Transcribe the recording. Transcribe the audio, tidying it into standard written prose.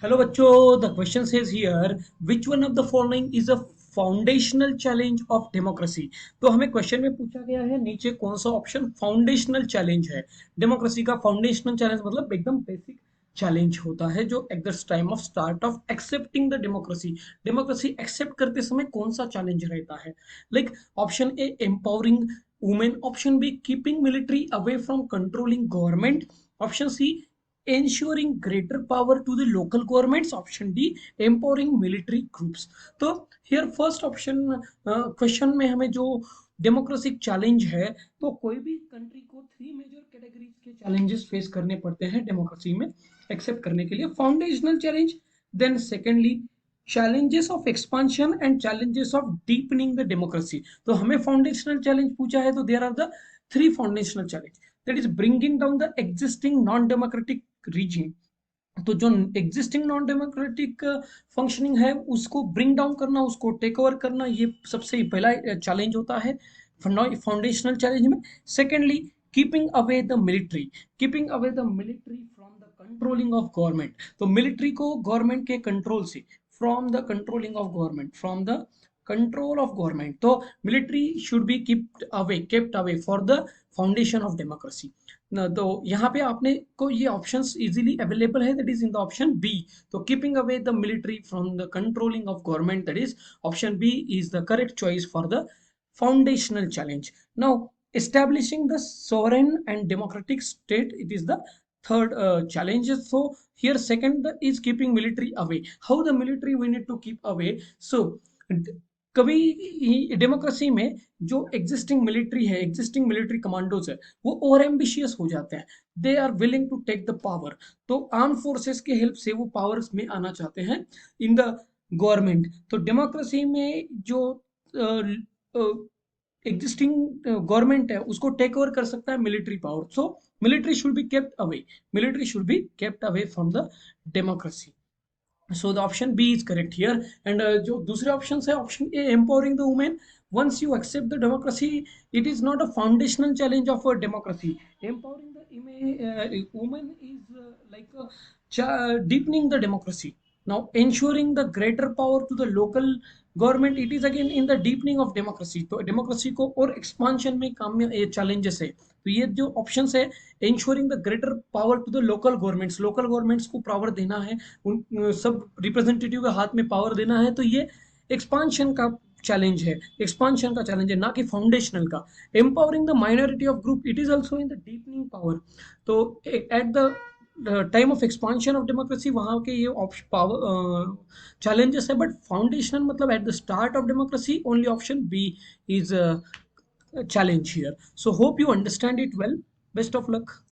Hello बच्चों, the question says here which one of the following is a foundational challenge of democracy. तो हमें question में पूछा गया है नीचे कौन सा ऑप्शन फाउंडेशनल चैलेंज है। डेमोक्रेसी का फाउंडेशनल चैलेंज मतलब एकदम बेसिक चैलेंज होता है जो at the time of start of accepting the democracy, democracy accept करते समय कौन सा चैलेंज रहता है। Like option A empowering women, option B keeping military away from controlling government, option C ensuring greater power to the local governments, option D empowering military groups। तो here first option question में हमें जो democratic challenge है, तो कोई भी country को three major categories के चैलेंजेस फेस करने पड़ते हैं डेमोक्रेसी में एक्सेप्ट करने के लिए। Foundational challenge, then secondly challenges of expansion and challenges of deepening the democracy। तो हमें फाउंडेशनल चैलेंज पूछा है तो there are the three foundational challenge, that is bringing down the existing non democratic region. तो जो एग्जिस्टिंग नॉन डेमोक्रेटिक फंक्शनिंग है उसको bring down करना, उसको टेक ओवर करना, ये सबसे पहला चैलेंज होता है फाउंडेशनल चैलेंज में। Secondly keeping away the military, keeping away the military from the controlling of government. तो मिलिट्री को गवर्नमेंट के कंट्रोल से, from the controlling of government, from the control of government, तो military should be kept away for the foundation of democracy. तो यहाँ पे आपने को ये ऑप्शंस इजीली अवेलेबल है, that is in the option B. तो keeping away the military from the controlling of government, that is option B is the correct choice for the foundational challenge। Now, establishing the sovereign and democratic state, it is the third challenge। So here second is keeping military away। How the military we need to keep away? So कभी democracy में जो existing military है, existing military commandos है, वो over ambitious हो जाते हैं, they are willing to take the power. तो आर्म फोर्सेस के हेल्प से वो पावर्स में आना चाहते हैं इन द गवर्नमेंट। तो डेमोक्रेसी में जो एग्जिस्टिंग गवर्नमेंट है उसको टेक ओवर कर सकता है military power. So military should be kept away, military should be kept away from the democracy. So the option B is correct here। And जो दूसरे options है, option A empowering the women। Once you accept the democracy, it is not a foundational challenge of a democracy। Empowering the women is like deepening the democracy। Now ensuring the greater power to the local government, it is again in the deepening of democracy। तो democracy को और expansion में काम में ये challenges है। तो ये जो options है, ensuring the greater power to the local governments, local governments को power देना है, उन सब रिप्रेजेंटेटिव के हाथ में पावर देना है। तो ये एक्सपांशन का चैलेंज है, एक्सपांशन का चैलेंज है, ना कि फाउंडेशनल का। Empowering the minority of group, it is also in the deepening power. तो at the time of expansion of democracy वहां के ये पावर चैलेंजेस है, बट फाउंडेशनल मतलब at the start of democracy, only option B is challenge here। So hope you understand it well। Best of luck।